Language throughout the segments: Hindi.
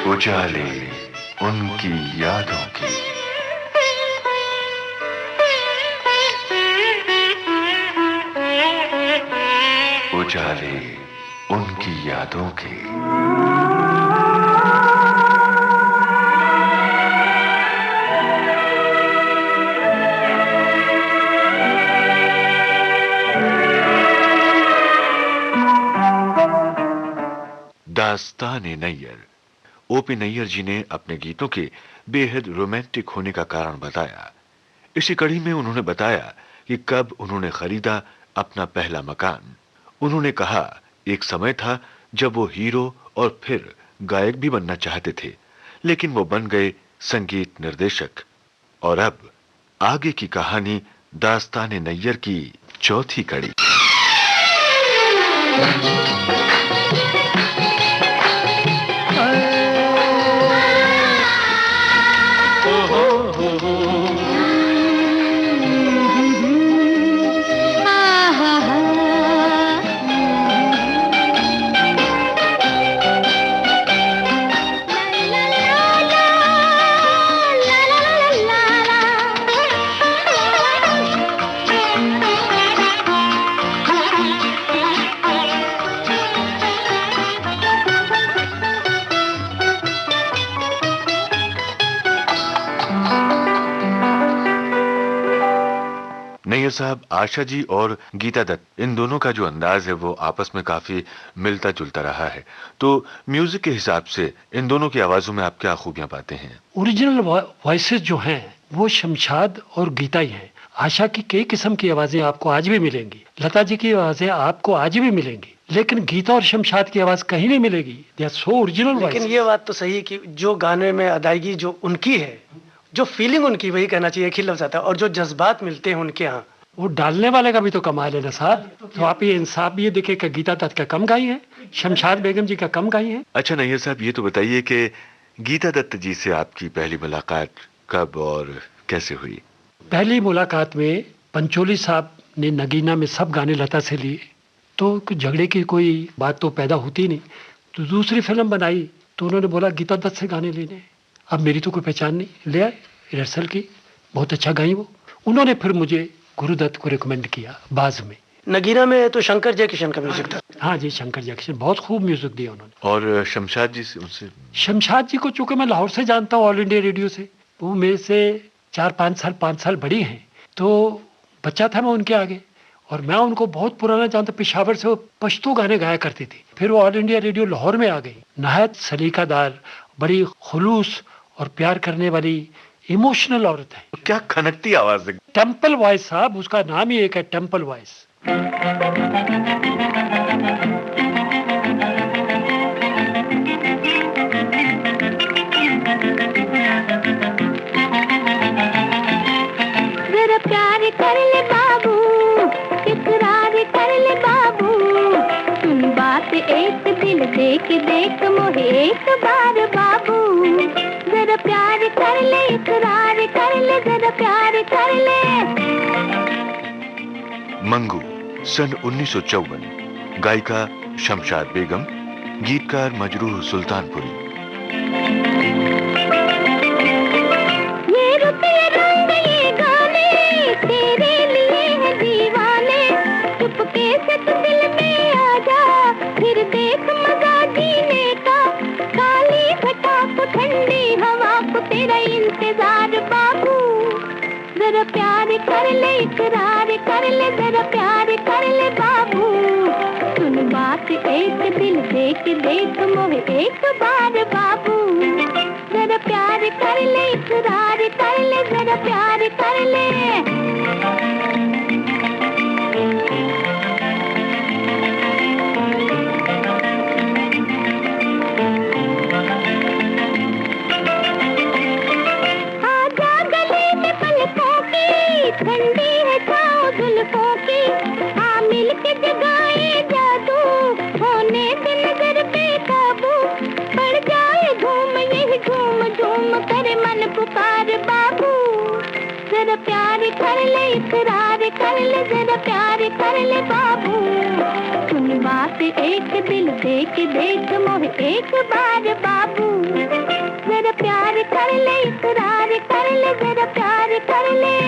उजाले उनकी यादों की। उजाले उनकी यादों के। दास्तान-ए नैयर। ओपी नैयर जी ने अपने गीतों के बेहद रोमांटिक होने का कारण बताया। इसी कड़ी में उन्होंने बताया कि कब उन्होंने खरीदा अपना पहला मकान। उन्होंने कहा, एक समय था जब वो हीरो और फिर गायक भी बनना चाहते थे, लेकिन वो बन गए संगीत निर्देशक। और अब आगे की कहानी दास्तान-ए नैयर की चौथी कड़ी। नैयर साहब, आशा जी और गीता दत्त, इन दोनों का जो अंदाज है वो आपस में काफी मिलता जुलता रहा है। तो म्यूजिक के हिसाब से इन दोनों की आवाजों में आप क्या खूबियां पाते हैं? ओरिजिनल वॉइसेस जो हैं वो शमशाद और गीता ही हैं। आशा की कई किस्म की आवाजें आपको आज भी मिलेंगी, लता जी की आवाजें आपको आज भी मिलेंगी, लेकिन गीता और शमशाद की आवाज कहीं नहीं मिलेगी। They are so original. लेकिन ये बात तो सही है कि जो गाने में अदायगी जो उनकी है, जो फीलिंग उनकी, वही कहना चाहिए कि लफ्ज आता है, और जो जज्बात मिलते हैं उनके यहाँ, वो डालने वाले का भी तो कमाल है ना साहब। तो आप ये इंसाफ भी ये देखे कि गीता दत्त का कम गाई है, शमशाद बेगम जी का कम गाई है। अच्छा नैयर साहब, ये तो बताइए कि गीता दत्त जी से आपकी पहली मुलाकात कब और कैसे हुई? पहली मुलाकात में पंचोली साहब ने नगीना में सब गाने लता से लिए, तो झगड़े की कोई बात तो पैदा होती नहीं। तो दूसरी फिल्म बनाई तो उन्होंने बोला गीता दत्त से गाने लेने। अब मेरी तो कोई पहचान नहीं, ले आए, रिहर्सल की, बहुत अच्छा गाई वो। उन्होंने फिर मुझे गुरुदत्त को रिकमेंड किया बाज में। नगीना में तो शंकर जयकिशन का म्यूजिक था। हाँ जी, शंकर जयकिशन बहुत खूब म्यूजिक दिया उन्होंने। और शमशाद जी से, उनसे? शमशाद जी को चूंकि मैं लाहौर से जानता हूँ, ऑल इंडिया रेडियो से, वो मेरे से 5 साल बड़ी हैं, तो बच्चा था मैं उनके आगे, और मैं उनको बहुत पुराना जानता। पेशावर से वो पश्तो गाने गाया करती थी। फिर वो ऑल इंडिया रेडियो लाहौर में आ गई। नहायत सलीकादार, बड़ी खुलूस और प्यार करने वाली इमोशनल औरत है। क्या खनकती आवाज है। टेम्पल वॉइस साहब, उसका नाम ही एक है, टेम्पल वॉइस। जरा प्यार कर ले बाबू, इकरार कर ले बाबू, सुन बात एक दिल देख मोहे एक बार बाबू। जरा प्यार कर ले, इकरार कर ले, जरा प्यार कर ले। मंगू सन 1954, गायिका शमशाद बेगम, गीतकार मजरूह सुल्तानपुरी। ये रुपये रंग ये गाने तेरे लिए है दीवाने, चुपके से तू दिल में आ जा, फिर देख मजा जीने का, काली घटा को ठंडी हवा को तेरा इंतजार बाबू। जरा प्यार कर ले, इकरार कर ले, जरा प्यार कर ले बाबू, सुन बात एक दिल देख मोहे एक बार बाबू। जरा प्यार कर ले, इकरार कर ले, जरा प्यार कर ले। ठंडी है छाँव जुल्फों की, हाँ मिल के जगाए जादू, होने से नजर पे काबू, पड़ जाए धूम यही झूम झूम करे मन पुकार बाबू। जरा प्यार कर ले, इकरार कर ले, जरा प्यार कर ले बाबू, सुन बात एक दिल देख मोहे एक बार बाबू। ले।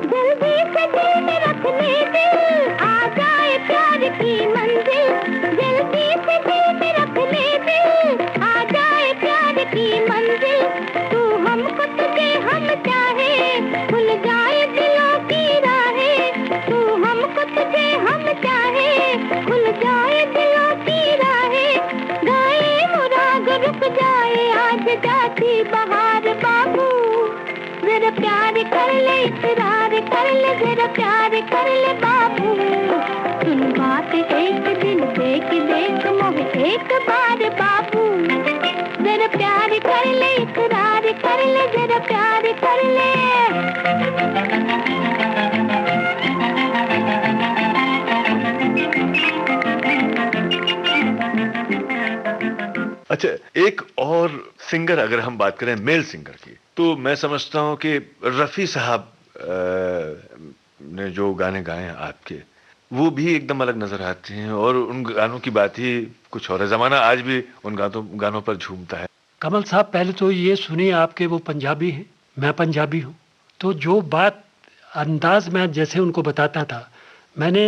जल्दी से दिल में रख ले दिल, आ जाए प्यार की मंजिल। जल्दी से दिल में रख ले दिल, आ जाए प्यार की मंजिल। तू हमको तुझे हम चाहे, खुल जाए दिलों की राहें। तू हमको तुझे हम चाहे, खुल जाए दिलों की राहें। गाए मुराग रुक जाए आज जाती बहार बाबू। जरा प्यार कर ले, इकरार कर ले, जरा प्यार कर ले बाबू। सुन बात एक दिन देख देख मोहे एक बार बाबू। जरा प्यार कर ले, इकरार कर ले, जरा प्यार कर ले। अच्छा, एक और सिंगर अगर हम बात करें मेल सिंगर की, तो मैं समझता हूं कि रफी साहब ने जो गाने गाए हैं आपके, वो भी एकदम अलग नजर आते हैं और उन गानों की बात ही कुछ और है। जमाना आज भी उन गानों पर झूमता है। कमल साहब, पहले तो ये सुनिए, आपके वो पंजाबी हैं, मैं पंजाबी हूँ, तो जो बात अंदाज में जैसे उनको बताता था, मैंने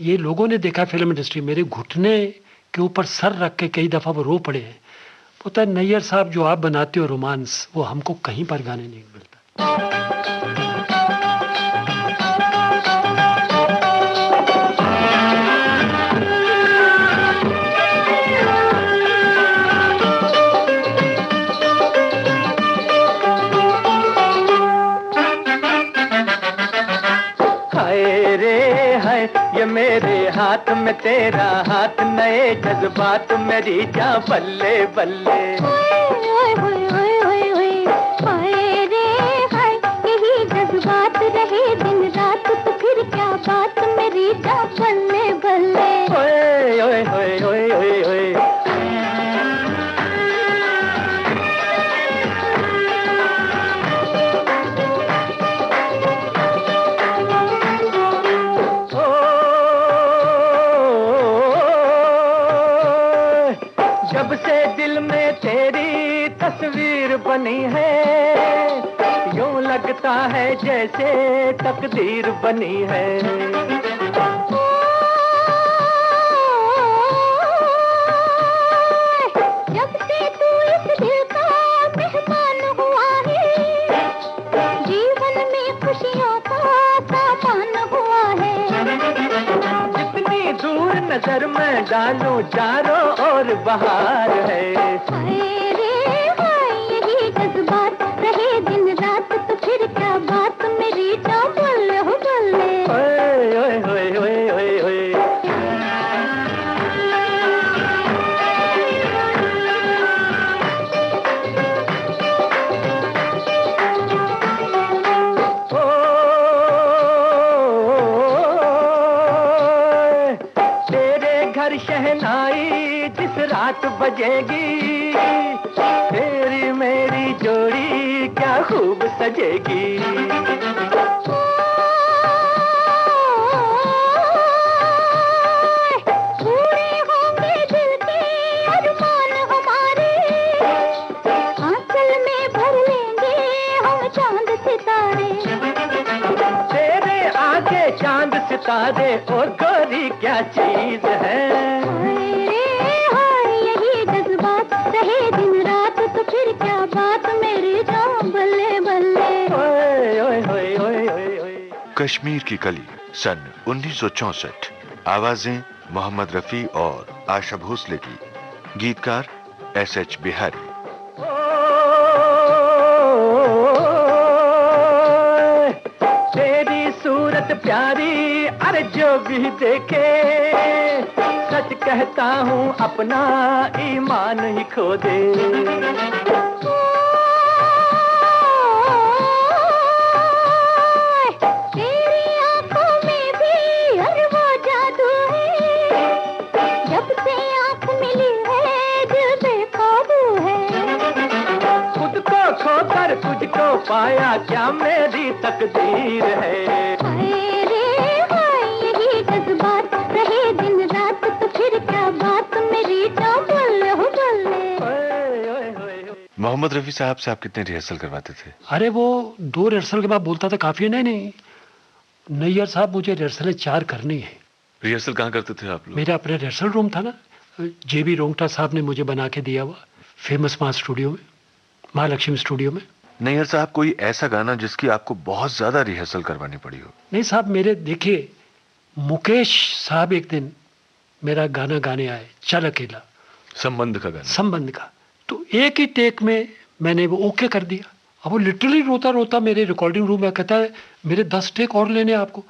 ये लोगों ने देखा फिल्म इंडस्ट्री, मेरे घुटने के ऊपर सर रख के कई दफ़ा वो रो पड़े हैं। पता है नैयर साहब, जो आप बनाते हो रोमांस, वो हमको कहीं पर गाने नहीं मिलता। हाय रे हाय, ये मेरे हाथ में तेरा हाथ, नए जज्बात मेरी जा बल्ले बल्ले। ओए ओए ओए ओए ओए, हाय रे हाय, यही जज्बात रहे दिन रात, तो फिर क्या बात मेरी जा बल्ले बल्ले। ओए ओए ओए ओए ओए ओए। जब से दिल में तेरी तस्वीर बनी है, यूं लगता है जैसे तकदीर बनी है। जब से तू इस दिल का मेहमान हुआ है, जीवन में खुशियों का सामान हुआ है। जितनी दूर नजर में डालूं चारों ओर बहार है। हाय रे हाय, यही जज्बात रहे दिन रात, तो फिर क्या बात मेरी जा बल्ले हो बल्ले। ओए ओए ओए ओए ओए ओए। घर शहनाई जिस रात बजेगी, तेरी मेरी जोड़ी क्या खूब सजेगी। पूरे होंगे दिल के अरमान हमारे, आंचल में भर लेंगे हम चांद सितारे। तेरे आगे चांद सितारे और गोरी क्या चीज है। हाय रे हाय, यही जज्बात रहे दिन रात, तो फिर क्या बात मेरी जान बल्ले बल्ले। ओए ओए ओए ओए ओए ओए। कश्मीर की कली, सन 1964। आवाजें मोहम्मद रफी और आशा भोसले की, गीतकार एस.एच. बिहारी। तेरी सूरत प्यारी, अरे जो भी देखे, सच कहता हूँ अपना ईमान ही खो दे। तेरी आंखों में भी हर वो जादू है, जब से आंख मिली है दिल बेकाबू है। खुद को खोकर तुझको पाया, क्या मेरी तकदीर है। हाय रे हाय, मोहम्मद रफी साहब से आप कितने रिहर्सल करवाते थे? अरे वो 2 रिहर्सल के बाद बोलता था काफी है। नहीं नहीं, नैयर साहब मुझे रिहर्सलें 4 करनी है। रिहर्सल कहाँ करते थे आप लोग? मेरा अपना रिहर्सल रूम था ना, जेबी रोंगटा साहब ने मुझे बना के दिया हुआ, फेमस मां स्टूडियो में, महालक्ष्मी स्टूडियो में। नैयर साहब, कोई ऐसा गाना जिसकी आपको बहुत ज्यादा रिहर्सल करवानी पड़ी हो? नहीं साहब, मेरे देखिए मुकेश साहब एक दिन मेरा गाना गाने आए, चल अकेला, संबंध का गाना। संबंध का, तो एक ही टेक में मैंने वो ओके कर दिया। अब वो लिटरली रोता रोता मेरे रिकॉर्डिंग रूम में कहता है मेरे 10 टेक और लेने हैं आपको।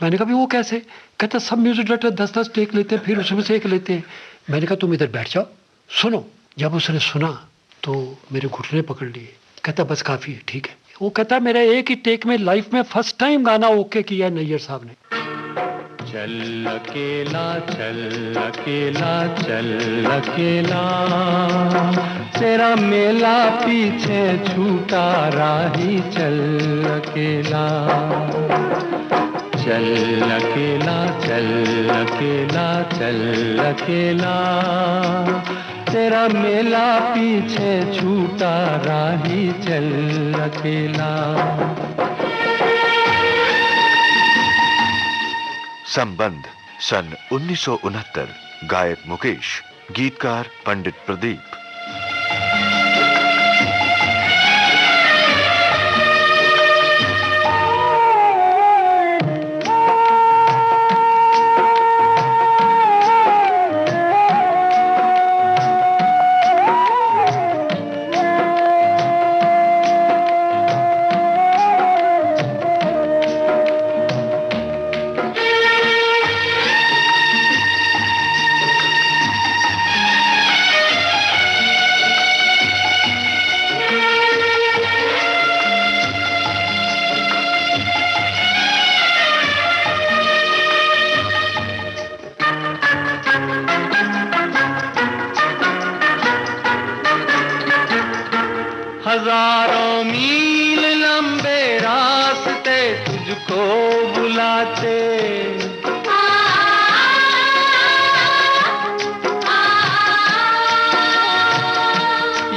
मैंने कहा भी वो कैसे? कहता सब म्यूजिक डायरेक्टर 10-10 टेक लेते हैं, फिर उसमें से एक लेते हैं। मैंने कहा तुम इधर बैठ जाओ, सुनो। जब उसने सुना तो मेरे घुटने पकड़ लिए। कहता बस काफ़ी है, ठीक है। वो कहता मेरा एक ही टेक में लाइफ में फर्स्ट टाइम गाना ओके किया नैयर साहब ने। चल अकेला चल अकेला चल अकेला, तेरा मेला पीछे छूटा राही चल अकेला। चल अकेला चल अकेला चल अकेला, तेरा मेला पीछे छूटा राही चल अकेला। संबंध सन 1969, गायक मुकेश, गीतकार पंडित प्रदीप। हजारों मील लंबे रास्ते तुझको बुलाते,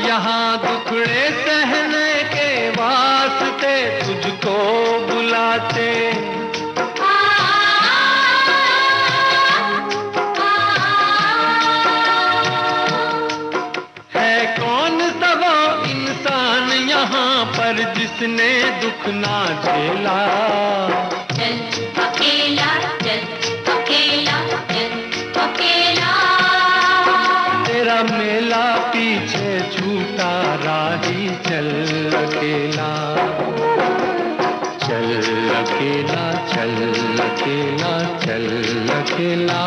यहाँ दुखड़े सहने के वास्ते तुझको बुलाते। पर जिसने दुख ना झेला, चल अकेला चल अकेला चल अकेला, तेरा मेला पीछे छूटा राही चल अकेला। चल अकेला चल अकेला चल अकेला,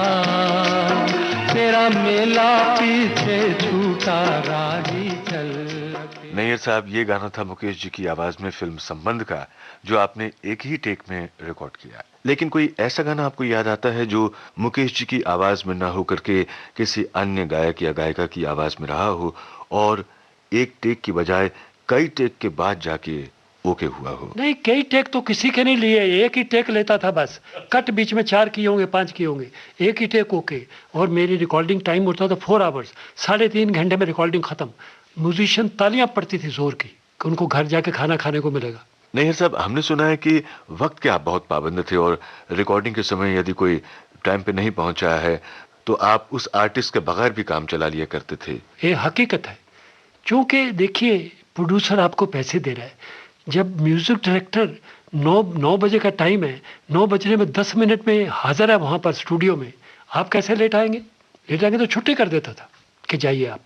तेरा मेला पीछे छूटा राही चल। नैयर साहब, ये गाना था मुकेश जी की आवाज में फिल्म संबंध का, जो आपने एक ही टेक में रिकॉर्ड किया। लेकिन कोई ऐसा गाना आपको याद आता है जो मुकेश जी की आवाज में ना होकर के किसी अन्य गायक या गायिका की आवाज में रहा हो और एक टेक की बजाय कई टेक के बाद जाके ओके हुआ हो? नहीं, कई टेक तो किसी के नहीं लिए, एक ही टेक लेता था बस। कट बीच में 4 किए होंगे, 5 किए होंगे, एक ही टेक ओके। और मेरी रिकॉर्डिंग टाइम होता था 4 आवर्स, 3.5 घंटे में रिकॉर्डिंग खत्म। म्यूजिशियन तालियां पड़ती थी जोर की कि उनको घर जाके खाना खाने को मिलेगा। नैयर साहब, हमने सुना है कि वक्त के आप बहुत पाबंद थे और रिकॉर्डिंग के समय यदि कोई टाइम पे नहीं पहुंचा है तो आप उस आर्टिस्ट के बगैर भी काम चला लिया करते थे। ये हकीकत है, क्योंकि देखिए प्रोड्यूसर आपको पैसे दे रहा है। जब म्यूजिक डायरेक्टर 9 बजे का टाइम है, 9 बजने में 10 मिनट में हाजिर है वहां पर स्टूडियो में, आप कैसे लेट आएंगे? लेट आएंगे तो छुट्टी कर देता था कि जाइए आप।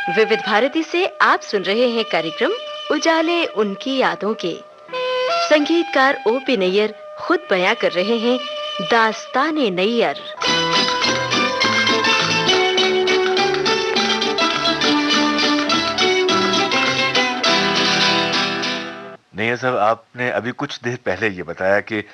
विविध भारती से आप सुन रहे हैं कार्यक्रम उजाले उनकी यादों के। संगीतकार ओपी नैयर खुद बयां कर रहे हैं दास्ताने नैयर। नैयर साहब, आपने अभी कुछ देर पहले ये बताया कि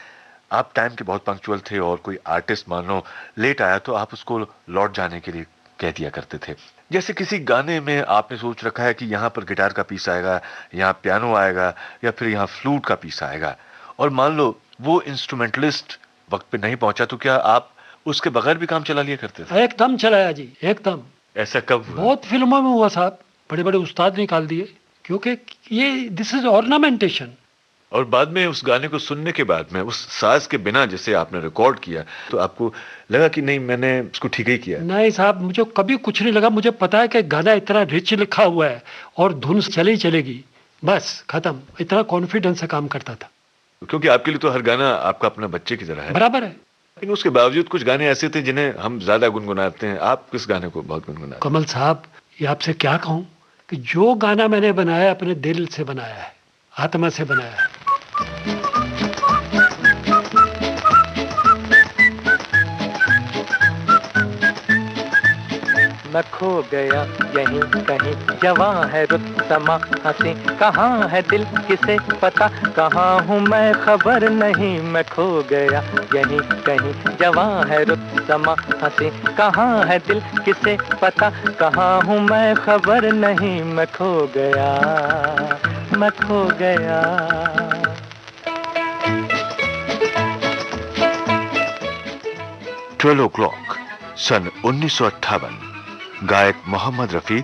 आप टाइम के बहुत पंक्चुअल थे और कोई आर्टिस्ट मान लो लेट आया तो आप उसको लौट जाने के लिए कह दिया करते थे। जैसे किसी गाने में आपने सोच रखा है कि यहाँ पर गिटार का पीस आएगा, यहाँ पियानो आएगा या फिर यहाँ फ्लूट का पीस आएगा, और मान लो वो इंस्ट्रूमेंटलिस्ट वक्त पे नहीं पहुंचा, तो क्या आप उसके बगैर भी काम चला लिया करते थे? एकदम चलाया जी, एकदम। ऐसा कब हुआ? बहुत फिल्मों में हुआ साहब, बड़े बड़े उस्ताद निकाल दिए, क्योंकि ये दिस इज ऑर्नामेंटेशन। और बाद में उस गाने को सुनने के बाद में उस साज के बिना जिसे आपने रिकॉर्ड किया, तो आपको लगा कि नहीं मैंने उसको ठीक ही किया? नहीं साहब, मुझे कभी कुछ नहीं लगा। मुझे पता है कि गाना इतना रिच लिखा हुआ है और धुन चली चलेगी, बस खत्म। इतना कॉन्फिडेंस से काम करता था। क्योंकि आपके लिए तो हर गाना आपका अपना बच्चे की तरह है। बराबर है। लेकिन उसके बावजूद कुछ गाने ऐसे थे जिन्हें हम ज्यादा गुनगुनाते हैं। आप किस गाने को बहुत गुनगुनाते हैं? कमल साहब, ये आपसे क्या कहूँ कि जो गाना मैंने बनाया अपने दिल से बनाया है, आत्मा से बनाया है। मैं खो गया यहीं कहीं, जवां है रुत समा हंसी, कहाँ है दिल किसे पता, कहाँ हूँ मैं खबर नहीं। मैं खो गया यहीं कहीं, जवां है रुत समा हंसी, कहाँ है दिल किसे पता, कहाँ हूँ मैं खबर नहीं। मैं खो गया, मैं खो गया। 12 o'clock सन 1958। गायक मोहम्मद रफी,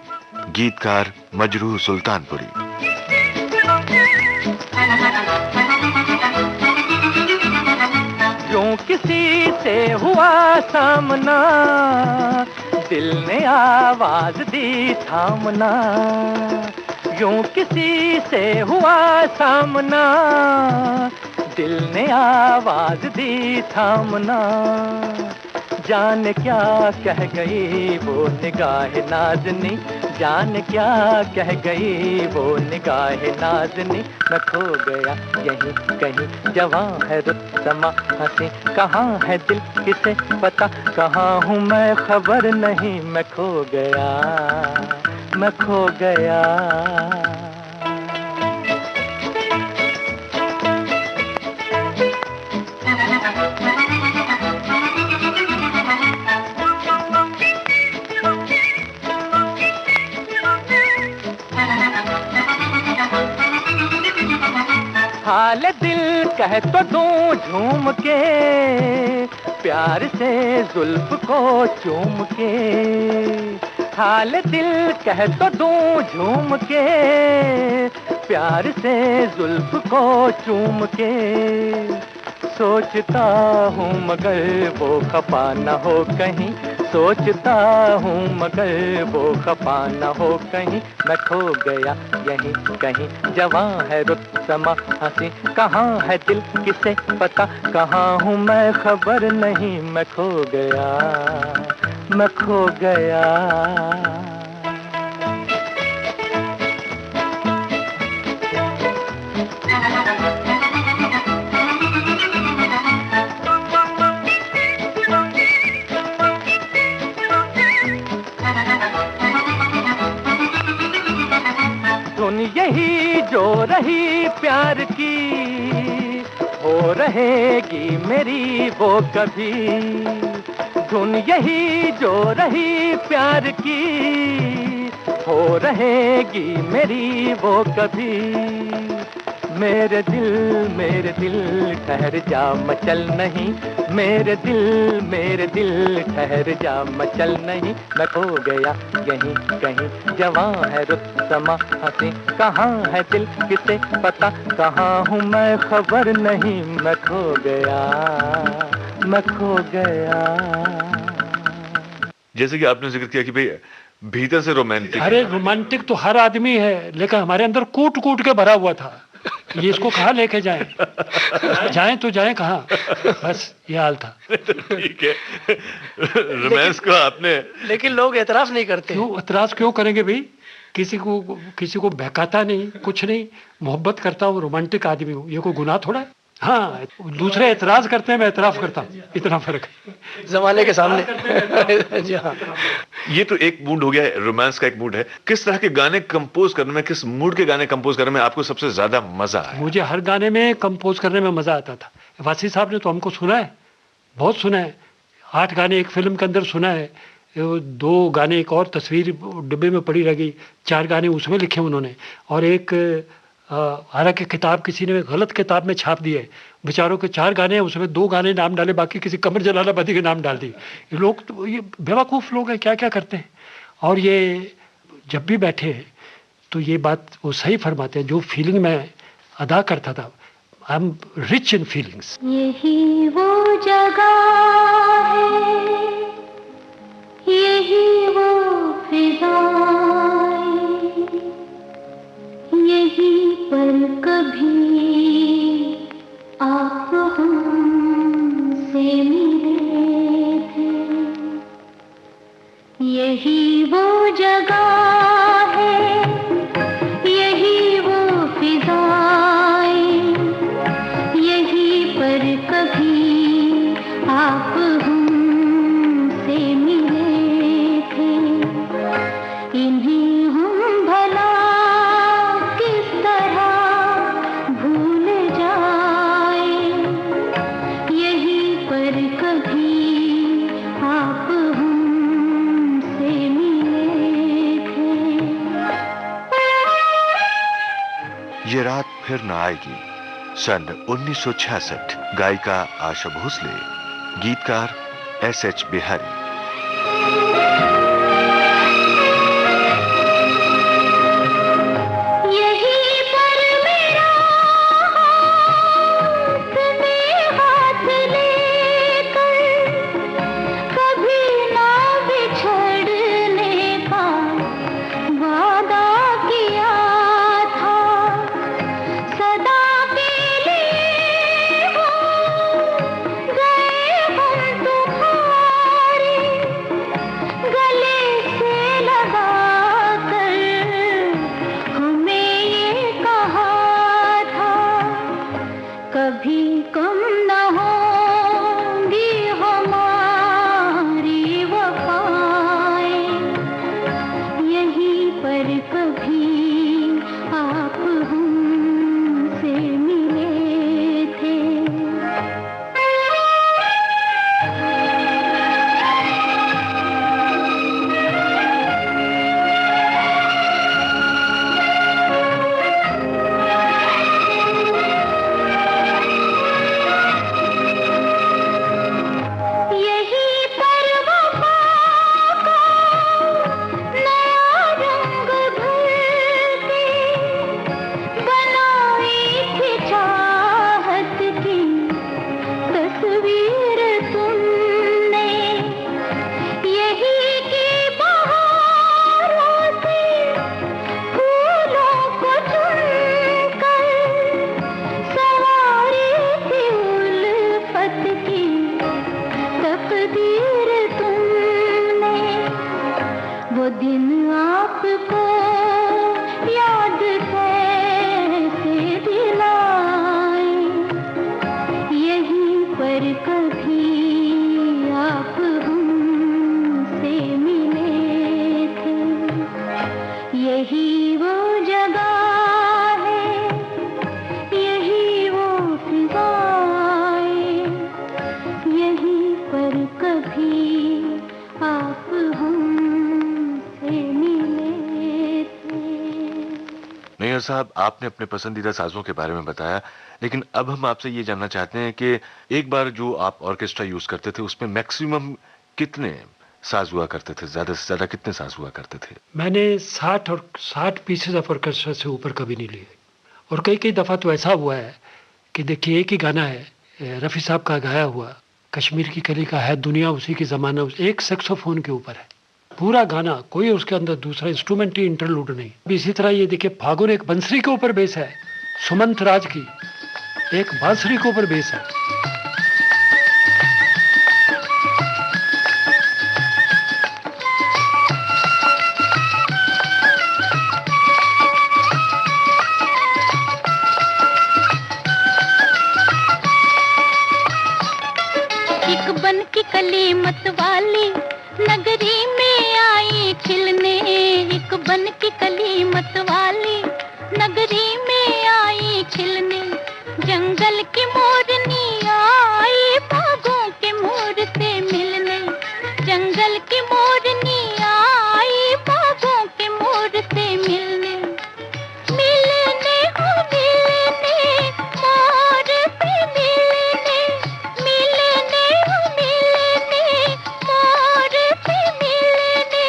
गीतकार मजरूह सुल्तानपुरी। यूं किसी से हुआ सामना, दिल ने आवाज दी थामना। यूं किसी से हुआ सामना, दिल ने आवाज दी थामना। जाने क्या कह गई वो निगाह नाज़नी, जाने क्या कह गई वो निगाह नाज़नी। मैं खो गया यहीं कहीं, जवां है रुत समा हंसी, कहाँ है दिल किसे पता, कहाँ हूँ मैं खबर नहीं। मैं खो गया, मैं खो गया। हाल दिल कह तो दूं झूम के, प्यार से जुल्फ को चूम के। हाल दिल कह तो दूं झूम के, प्यार से जुल्फ को चूम के। सोचता हूँ मगर वो खफा न हो कहीं, सोचता हूँ मगर वो खफा न हो कहीं। मैं खो गया यहीं कहीं, जवां है रुत समा हंसी, कहाँ है दिल किसे पता, कहाँ हूँ मैं खबर नहीं। मैं खो गया, मैं खो गया। धुन यही जो रही प्यार की, हो रहेगी मेरी वो कभी। धुन यही जो रही प्यार की, हो रहेगी मेरी वो कभी। मेरे दिल ठहर जा मचल नहीं, मेरे दिल ठहर जा मचल नहीं। मैं खो गया यहीं कहीं, जवां है रुत समा हंसी, कहाँ है दिल किसे पता, कहाँ हूँ मैं खबर नहीं। मैं खो गया, मैं खो गया। जैसे कि आपने जिक्र किया कि भाई भीतर से रोमांटिक। अरे रोमांटिक तो हर आदमी है, लेकिन हमारे अंदर कूट कूट के भरा हुआ था। ये इसको कहाँ लेके जाएं? जाएं तो जाएं कहाँ? बस ये हाल था। ठीक है, रोमांस को आपने, लेकिन लोग एतराफ नहीं करते। क्यों एतराज क्यों करेंगे भाई? किसी को बहकाता नहीं, कुछ नहीं, मोहब्बत करता हूँ, रोमांटिक आदमी हूँ, ये कोई गुनाह थोड़ा है? हाँ, दूसरे एतराज करते हैं, मैं एतराफ करता हूँ, इतना फर्क है जमाने के सामने। जी हाँ। ये तो एक मूड हो गया, रोमांस का एक मूड है। किस तरह के गाने कंपोज करने में, किस मूड के गाने कंपोज करने में आपको सबसे ज्यादा मजा आया? मुझे हर गाने में कंपोज करने में मजा आता था। वासी साहब ने तो हमको सुना है, बहुत सुना है। 8 गाने एक फिल्म के अंदर सुना है, 2 गाने एक और तस्वीर डिब्बे में पड़ी रह गई, 4 गाने उसमें लिखे उन्होंने, और एक हालांकि किताब किसी ने गलत किताब में छाप दी है, बेचारों के 4 गाने हैं, उसमें 2 गाने नाम डाले, बाकी किसी कमर जलालाबादी के नाम डाल दिए। ये लोग तो ये बेवकूफ़ लोग हैं, क्या क्या करते हैं। और ये जब भी बैठे तो ये बात वो सही फरमाते हैं, जो फीलिंग मैं अदा करता था, I am rich in feelings. यही वो जगह है, यही वो फिजाएं, यही पर कभी आप हमसे मिले थे। यही वो जगह है, यही वो फिजाएं, यही पर कभी आप हमसे मिले थे। इन्हें हम भला किस तरह भूल जाए, यही पर कभी आप हमसे मिले थे। ये रात फिर न आएगी, सन 1966। गायिका आशा भोसले, गीतकार एस.एच. बिहारी। यही पर मेरा हाथ में हाथ लेकर कभी ना बिछड़ने का वादा किया था। सदा के लिए हो गए हम तुम्हारे, गले से लगा कर हमें ये कहा था, कभी कम न होंगी हमारी वफाएं, यहीं पर कभी आप हमसे मिले थे। यही पर वफा का नया रंग भर के बनाई थी चाहत की तस्वीर तुमने। यही की बहारों से फूलों को चुनकर सवारी थी उल्फत की तकदीर तुमने। वो दिन आपको याद कैसे दिलाए, यहीं पर कभी आप हमसे मिले थे। यही वो जगह है, यही वो फिजाएं, यहीं पर कभी आप हमसे मिले थे। नैयर साहब, आपने अपने पसंदीदा साजों के बारे में बताया, लेकिन अब हम आपसे ये जानना चाहते हैं कि एक बार जो आप ऑर्केस्ट्रा यूज करते थे उसमें मैक्सिमम कितने साज हुआ करते थे? ज्यादा से ज्यादा कितने साज हुआ करते थे? मैंने 60 पीसेस ऑफ ऑर्केस्ट्रा से ऊपर कभी नहीं लिए। और कई कई दफ़ा तो ऐसा हुआ है कि देखिए, एक ही गाना है रफ़ी साहब का गाया हुआ, कश्मीर की कली का है दुनिया उसी की ज़माना, एक सैक्सोफोन के ऊपर है पूरा गाना, कोई उसके अंदर दूसरा इंस्ट्रूमेंट ही इंटरलूड नहीं। इसी तरह ये देखिए, फागुन एक बंसरी के ऊपर बेस है, सुमंत राज की एक बांसुरी के ऊपर बेस है। एक बन की कली मत वाली नगरी में आई खिलने, एक बन की कली मत वाली नगरी में आई खिलने। जंगल की मोरनी आई बागों के मोर से मिलने, जंगल की मोरनी आई बागों के मोर से मिलने। मिलने हो मिलने मोर से मिलने, मिलने हो मिलने मोर से मिलने।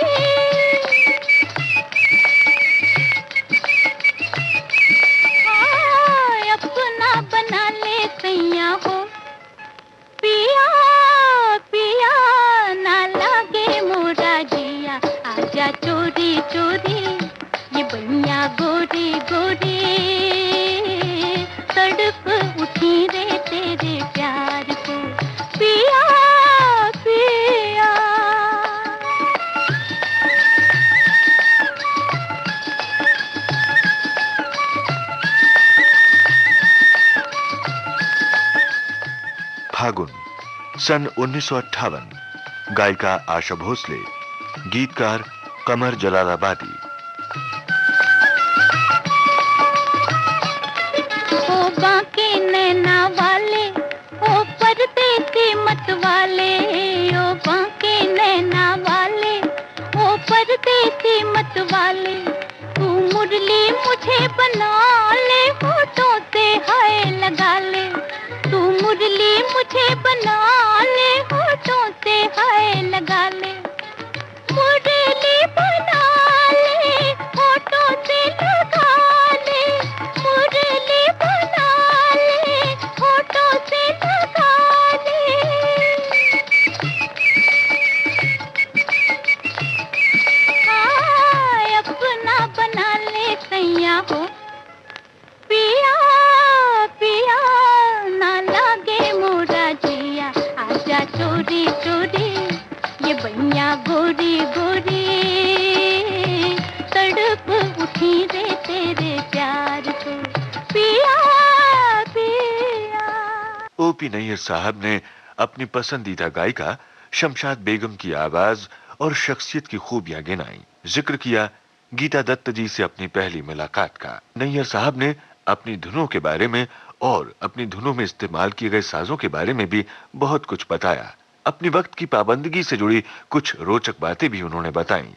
भैया गोरी गोरी तड़प उठी रे तेरे प्यार को पिया पिया। फागुन सन 1958। गायिका आशा भोसले, गीतकार कमर जलालाबादी। ओ बाके नैना वाले, ओ परदेसी मत वाले, ओ बाके नैना वाले, ओ परदेसी मत वाले, तू मुरली मुझे बना ले, होठों से हाय लगा ले, तू मुरली मुझे बना ले, होठों से हाय लगा ले, मुरली बना ले, होठों से लगा ले, मुरली बना ले, होठों से लगा ले। हाय अपना बना ले सैया हो, पिया पिया ना लागे मोरा जिया, आजा चोरी चोरी ये भैया गोरी गोरी तड़प उठी रे तेरे प्यार को पिया पिया। ओपी नैयर साहब ने अपनी पसंदीदा गायिका शमशाद बेगम की आवाज और शख्सियत की खूबियां गिनाई। जिक्र किया गीता दत्त जी से अपनी पहली मुलाकात का। नैयर साहब ने अपनी धुनों के बारे में और अपनी धुनों में इस्तेमाल किए गए साजों के बारे में भी बहुत कुछ बताया। अपनी वक्त की पाबंदगी से जुड़ी कुछ रोचक बातें भी उन्होंने बताई।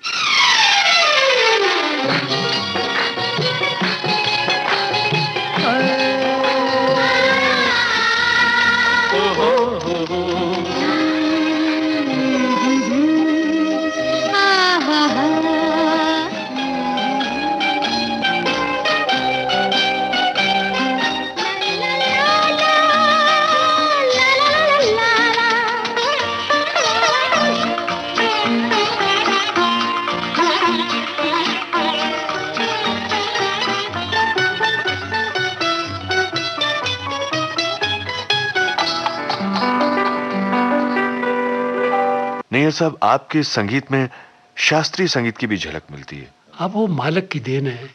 नैयर साहब, आपके संगीत में शास्त्रीय संगीत की भी झलक मिलती है। अब वो मालक की देन है,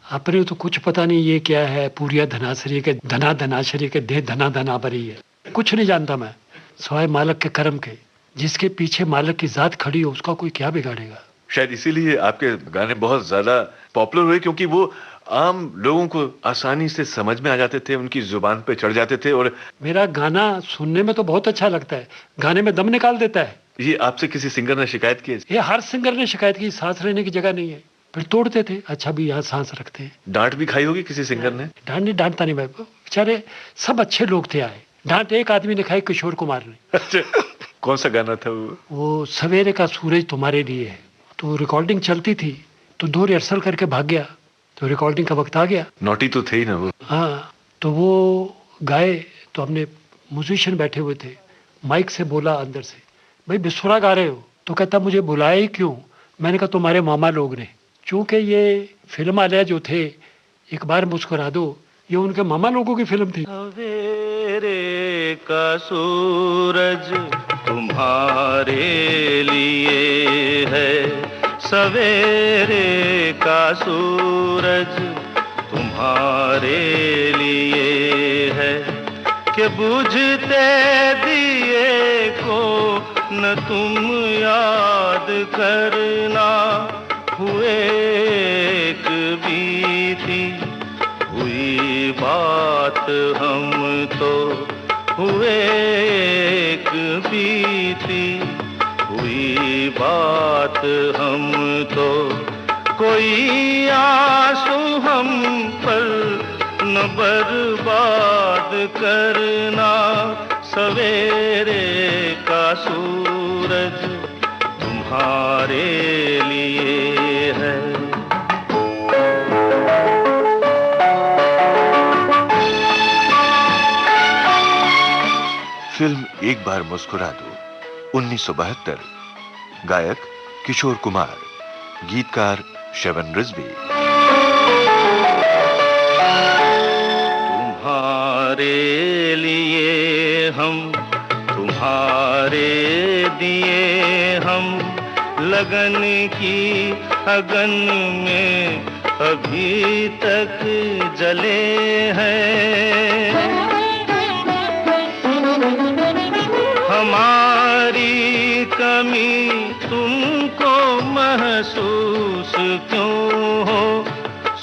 अपने तो कुछ पता नहीं ये क्या है, पूरिया धनाश्री के धना धनाश्री के दे धना धना भरी है, कुछ नहीं जानता मैं सवाए मालक के कर्म के। जिसके पीछे मालक की जात खड़ी हो उसका कोई क्या बिगाड़ेगा। शायद इसीलिए आपके गाने बहुत ज्यादा पॉपुलर हुए, क्योंकि वो आम लोगों को आसानी से समझ में आ जाते थे, उनकी जुबान पे चढ़ जाते थे। और मेरा गाना सुनने में तो बहुत अच्छा लगता है, गाने में दम निकाल देता है। ये आपसे किसी सिंगर ने शिकायत की है? ये हर सिंगर ने शिकायत की, सांस लेने की जगह नहीं है। फिर तोड़ते थे, अच्छा भी यहाँ सांस रखते हैं। डांट भी खाई होगी किसी सिंगर ने? डांटता नहीं भाई, बेचारे सब अच्छे लोग थे आए। डांट एक आदमी ने खाई, किशोर कुमार ने। अच्छा, कौन सा गाना था वो? वो सवेरे का सूरज तुम्हारे लिए है। तो रिकॉर्डिंग चलती थी तो 2 रिहर्सल करके भाग गया, तो रिकॉर्डिंग का वक्त आ गया। नोटी तो थे ही ना वो। हाँ, तो वो गाए तो हमने म्यूजिशियन बैठे हुए थे, माइक से बोला अंदर से, भाई बिस्वरा गा रहे हो? तो कहता मुझे बुलाया ही क्यों? मैंने कहा तुम्हारे मामा लोग ने। चूंकि ये फिल्म वाले जो थे एक बार मुस्कुरा दो, ये उनके मामा लोगों की फिल्म थी। सवेरे का सूरज तुम्हारे लिए है, सवेरे का सूरज तुम्हारे लिए है, कि बुझते दिए को न तुम याद करना, हुए एक बीती हुई बात हम तो, हुए एक बीती हुई बात हम तो, कोई आंसू हम पर न बर्बाद करना, सवेरे का सूरज तुम्हारे लिए है। फिल्म एक बार मुस्कुरा दो 1972। गायक किशोर कुमार, गीतकार शवन रिजवी। लगन की अगन में अभी तक जले हैं। हमारी कमी तुमको महसूस क्यों हो,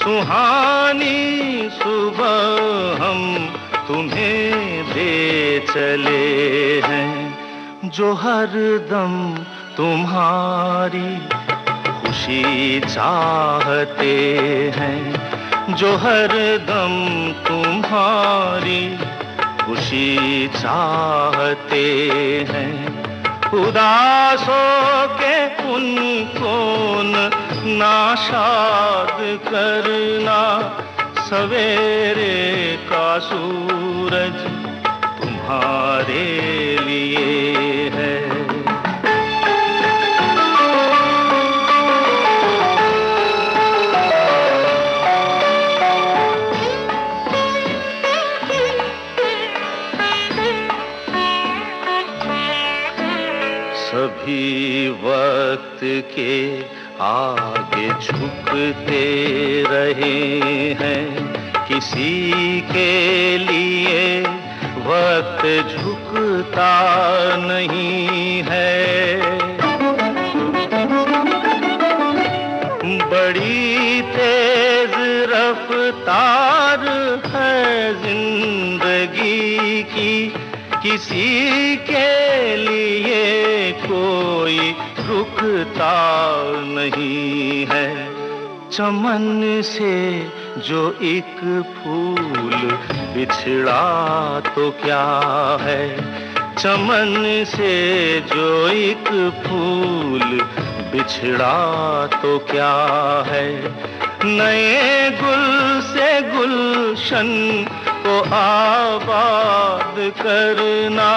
सुहानी सुबह हम तुम्हें दे चले हैं। जो हर दम तुम्हारी खुशी चाहते हैं, जो हर दम तुम्हारी खुशी चाहते हैं। उदासों के उनको नाशाद करना, सवेरे का सूरज तुम्हारे लिए है। सभी वक्त के आगे झुकते रहे हैं, किसी के लिए वक्त झुकता नहीं है। बड़ी तेज रफ्तार है जिंदगी की, किसी के लिए कोई रुकता नहीं है। चमन से जो एक फूल बिछड़ा तो क्या है, चमन से जो एक फूल बिछड़ा तो क्या है। नए गुल से गुलशन को आबाद करना,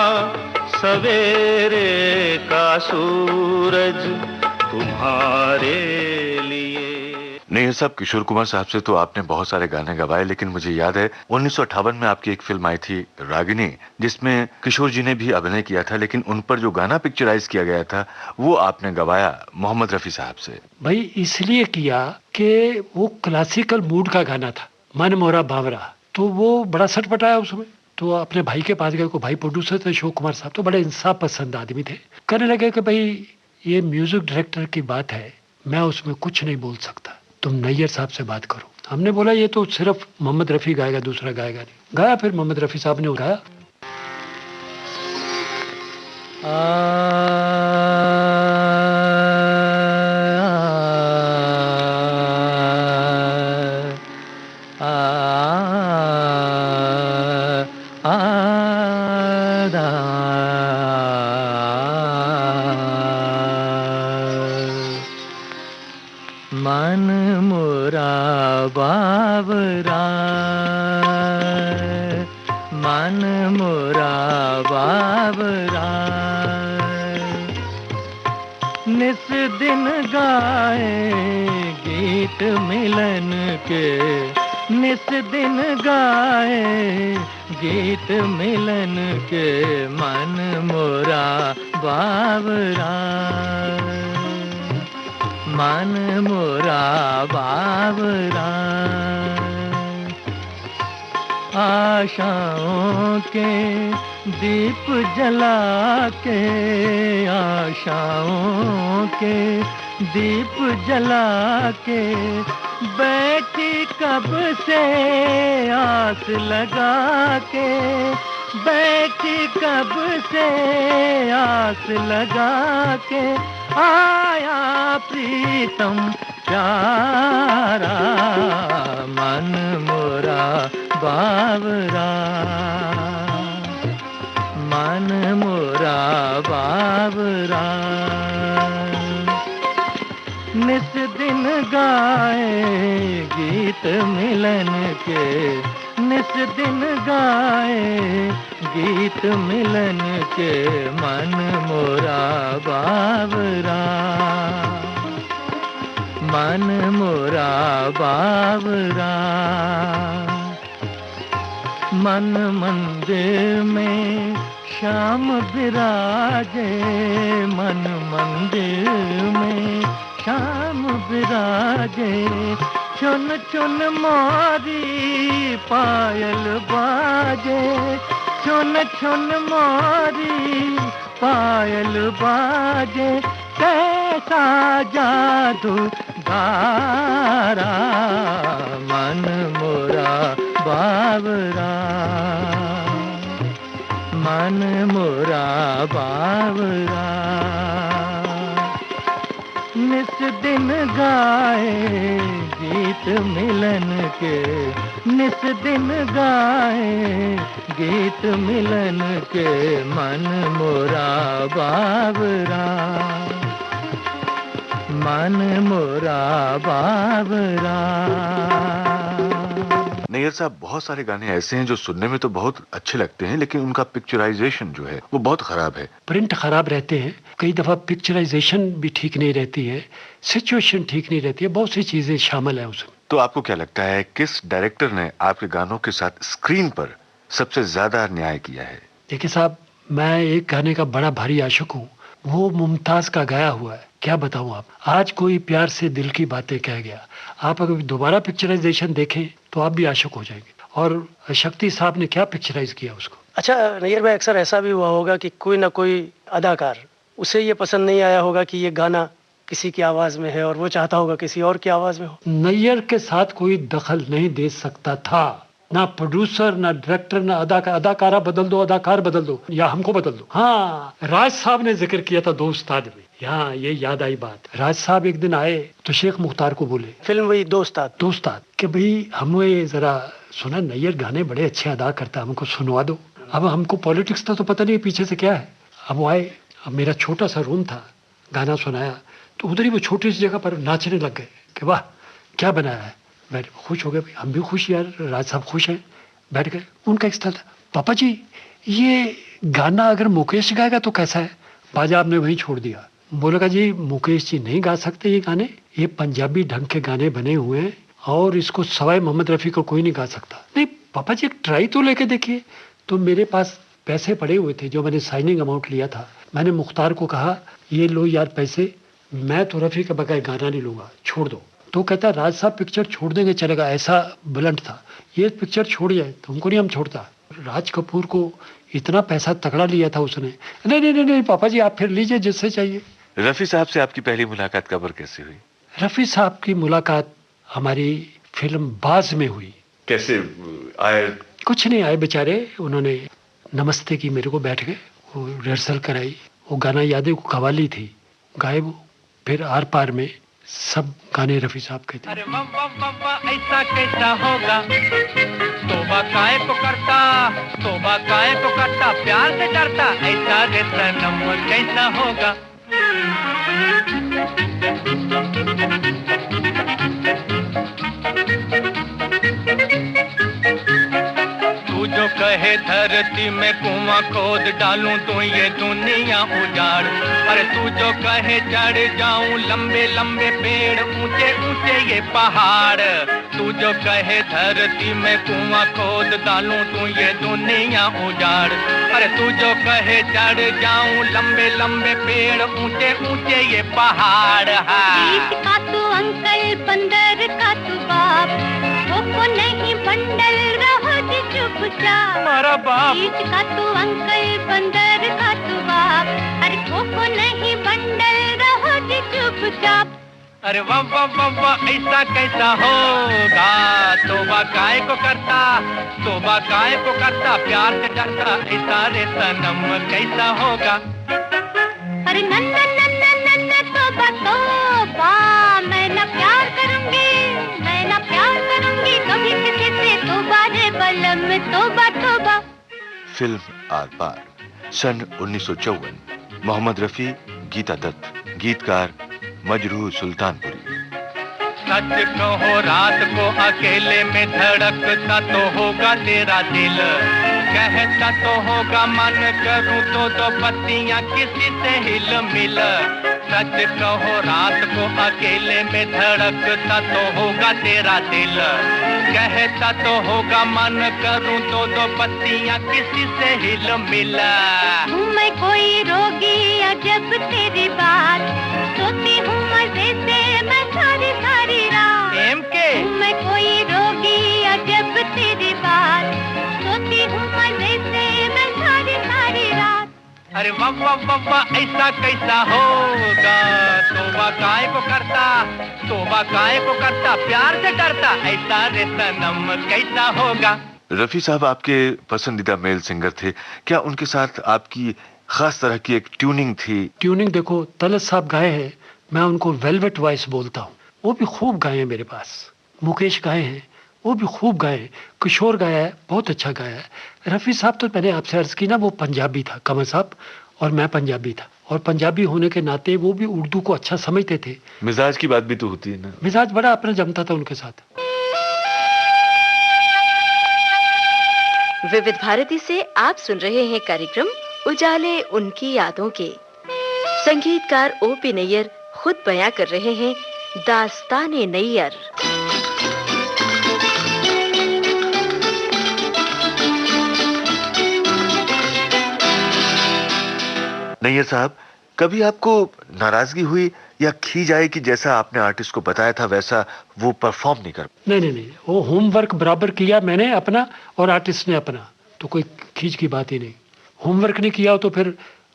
सवेरे का सूरज तुम्हारे लिए। नहीं साहब, किशोर कुमार साहब से तो आपने बहुत सारे गाने गवाए, लेकिन मुझे याद है 1958 में आपकी एक फिल्म आई थी रागिनी, जिसमें किशोर जी ने भी अभिनय किया था, लेकिन उन पर जो गाना पिक्चराइज किया गया था वो आपने गवाया मोहम्मद रफी साहब से। भाई इसलिए किया कि वो क्लासिकल मूड का गाना था, मन मोरा बावरा, तो वो बड़ा सटपटाया उसमें। तो अपने भाई के पास गए, को भाई प्रोड्यूसर थे अशोक कुमार साहब, तो बड़े इंसाफ पसंद आदमी थे। कहने लगे कि भाई ये म्यूजिक डायरेक्टर की बात है, मैं उसमें कुछ नहीं बोल सकता, तुम नैयर साहब से बात करो। हमने बोला ये तो सिर्फ मोहम्मद रफी गाएगा, दूसरा गाएगा नहीं। गाया, फिर मोहम्मद रफी साहब ने गाया। मन मोरा बावरा, मन मोरा बावरा, निस दिन गाए गीत मिलन के, निस दिन गाए गीत मिलन के। मन मोरा बावरा, मन मोरा बावरा, आशाओं के दीप जला के, आशाओं के दीप जला के, बैठी कब से आस लगा के, बैठी कब से आस लगा के। आया प्रीतम प्यारा, मन मोरा बावरा, मन मोरा बावरा, निस दिन गाए गीत मिलन के, निस दिन गाए गीत मिलन के। मन मोरा बावरा, मन मोरा बावरा, मन मंदिर में श्याम विराजे मन मंदिर में, श्याम विराजे चुन चुन मोरी पायल बाजे, चुन चुन मोरी पायल बाजे, कैसा जादू गारा मन मोरा बावरा, मन मोरा बावरा। निस दिन गाए गीत मिलन के, निस दिन गाए गीत मिलन के, मन मोरा बावरा, मन मोरा बावरा। नैयर साहब, बहुत सारे गाने ऐसे हैं जो सुनने में तो बहुत अच्छे लगते हैं, लेकिन उनका पिक्चराइजेशन जो है वो बहुत खराब है। प्रिंट खराब रहते हैं, कई दफा पिक्चराइजेशन भी ठीक नहीं रहती है, सिचुएशन ठीक नहीं रहती है, बहुत सी चीजें शामिल है उसमें। तो आपको क्या लगता है किस डायरेक्टर ने आपके गानों के साथ स्क्रीन पर सबसे ज्यादा न्याय किया है? देखिए साहब, मैं एक गाने का बड़ा भारी आशिक हूँ, वो मुमताज का गाया हुआ है। क्या बताऊं आप, आज कोई प्यार से दिल की बातें कह गया। आप अगर दोबारा पिक्चराइजेशन देखें तो आप भी आशिक हो जाएंगे। और शक्ति साहब ने क्या पिक्चराइज किया उसको। अच्छा नैयर भाई, अक्सर ऐसा भी हुआ होगा कि कोई ना कोई अदाकार, उसे ये पसंद नहीं आया होगा कि ये गाना किसी की आवाज में है और वो चाहता होगा किसी और की आवाज में हो। नैयर के साथ कोई दखल नहीं दे सकता था, ना प्रोड्यूसर, ना डायरेक्टर, ना अदाकारा बदल दो, अदाकार बदल दो या हमको बदल दो। हाँ, राज साहब ने जिक्र किया था दो उस्ताद में, यहाँ ये याद आई बात। राज साहब एक दिन आए तो शेख मुख्तार को बोले, फिल्म वही दो उस्ताद, कि भाई हमें जरा सुना नैयर गाने बड़े अच्छे अदा करता है, हमको सुनवा दो। अब हमको पॉलिटिक्स का तो पता नहीं पीछे से क्या है। अब वो आए, अब मेरा छोटा सा रूम था, गाना सुनाया तो उधर ही वो छोटी सी जगह पर नाचने लग गए कि वाह क्या बनाया है। बैठ खुश हो गए, भाई हम भी खुश यार, राज साहब खुश हैं। बैठ गए, उनका एक स्थल था, पापा जी ये गाना अगर मुकेश गाएगा तो कैसा है। बाजा आपने वहीं छोड़ दिया, बोला का जी मुकेश जी नहीं गा सकते ये गाने, ये पंजाबी ढंग के गाने बने हुए हैं और इसको सवाई मोहम्मद रफ़ी को कोई नहीं गा सकता। नहीं पापा जी एक ट्राई तो लेके देखिए। तो मेरे पास पैसे पड़े हुए थे जो मैंने साइनिंग अमाउंट लिया था। मैंने मुख्तार को कहा ये लो यार पैसे, मैं तो रफ़ी के बगैर गाना नहीं लूंगा, छोड़ दो। तो कहता राज साहब पिक्चर छोड़ देंगे चलेगा, ऐसा ब्लंट था। ये पिक्चर छोड़ जाए तुमको नहीं हम छोड़ता। राज कपूर को इतना पैसा तगड़ा लिया था उसने। नहीं नहीं नहीं पापा जी आप फिर लीजिए जिससे चाहिए। रफी साहब से आपकी पहली मुलाकात कब और कैसे हुई? रफ़ी साहब की मुलाकात हमारी फिल्म बाज में हुई। कैसे आए? कुछ नहीं, आए बेचारे, उन्होंने नमस्ते की, मेरे को बैठ गए, वो रिहर्सल कराई। वो गाना याद है, वो कवाली थी, गाए वो। फिर आर पार में सब गाने रफ़ी साहब के थे। अरे वाह ऐसा कैसा होगा, तोबा काहे को करता, तोबा काहे को करता, प्यार से डरता, ऐसा रे सनम कैसा होगा। तू जो कहे धरती में कुआं खोद डालूं तो ये दुनिया उजाड़, अरे तू जो कहे चढ़ जाऊं लंबे लंबे पेड़, ऊंचे ऊंचे ये पहाड़, तू जो कहे धरती में कुआं खोद डालूं तो ये दुनिया उजाड़, अरे तू जो कहे चढ़ जाऊं लंबे लंबे पेड़, ऊंचे ऊंचे ये पहाड़। बीच का तू अंकल बंदर का तू बाप, को नहीं बंडल रहो जी चुपचाप। हमारा बाप। बीच का तू अंकल बंदर का तू बाप, अरे को नहीं बंडल रहो जी चुपचाप। अरे वाह वाह वाह वाह ऐसा कैसा होगा, तोबा काहे को करता, तोबा काहे को करता, प्यार से डरता, ऐसा रे सनम कैसा होगा। अरे नन्ना नन्ना नन्ना तोबा तोबा, मैं ना प्यार करूंगी, मैं ना प्यार करूंगी कभी किसी से, तोबा रे बलम तोबा तोबा। फिल्म आर पार सन 1954, मोहम्मद रफी, गीता दत्त, गीतकार मजरूह सुल्तानपुरी। सच कहो रात को अकेले में धड़कता तो होगा तेरा दिल, कहता तो होगा मन करूं तो दो पत्तियां किसी से हिल मिल। सच कहो रात को अकेले में धड़कता तो होगा तेरा दिल, कहता तो होगा मन करूं तो दो पत्तियां किसी से हिल मिला। हूँ मैं कोई रोगी अजब तेरी बात, सोती हूँ मजे से मैं सारी सारी रात। एम के हूँ मैं कोई रोगी अजब तेरी बात, सोती हूँ मजे से मैं सारी सारी रात। अरे वाह वाह वाह वाह, ऐसा कैसा होगा, तोबा काय को करता, तोबा काय को करता, प्यार से डरता, ऐसा रे सनम कैसा होगा। रफी साहब आपके पसंदीदा मेल सिंगर थे, क्या उनके साथ आपकी खास तरह की एक ट्यूनिंग थी? ट्यूनिंग देखो, तलत साहब गाए हैं, मैं उनको वेलवेट वॉइस बोलता हूँ, वो भी खूब गाए हैं मेरे पास। मुकेश गाए हैं, वो भी खूब गाए हैं। किशोर गाया है, बहुत अच्छा गाया है। रफ़ी साहब तो मैंने आपसे अर्ज की ना, वो पंजाबी था कमर साहब, और मैं पंजाबी था, और पंजाबी होने के नाते वो भी उर्दू को अच्छा समझते थे। मिजाज की बात भी तो होती है ना। मिजाज बड़ा अपना जमता था उनके साथ। विविध भारती से आप सुन रहे हैं कार्यक्रम उजाले उनकी यादों के। संगीतकार ओपी नैयर खुद बयां कर रहे हैं दास्ताने नैयर। नैयर साहब, कभी आपको नाराजगी हुई या खीज आई कि जैसा आपने आर्टिस्ट को बताया था वैसा वो परफॉर्म नहीं कर? नहीं, वो होमवर्क बराबर किया मैंने अपना और आर्टिस्ट ने अपना, तो कोई खींच की बात ही नहीं। होमवर्क नहीं किया तो फिर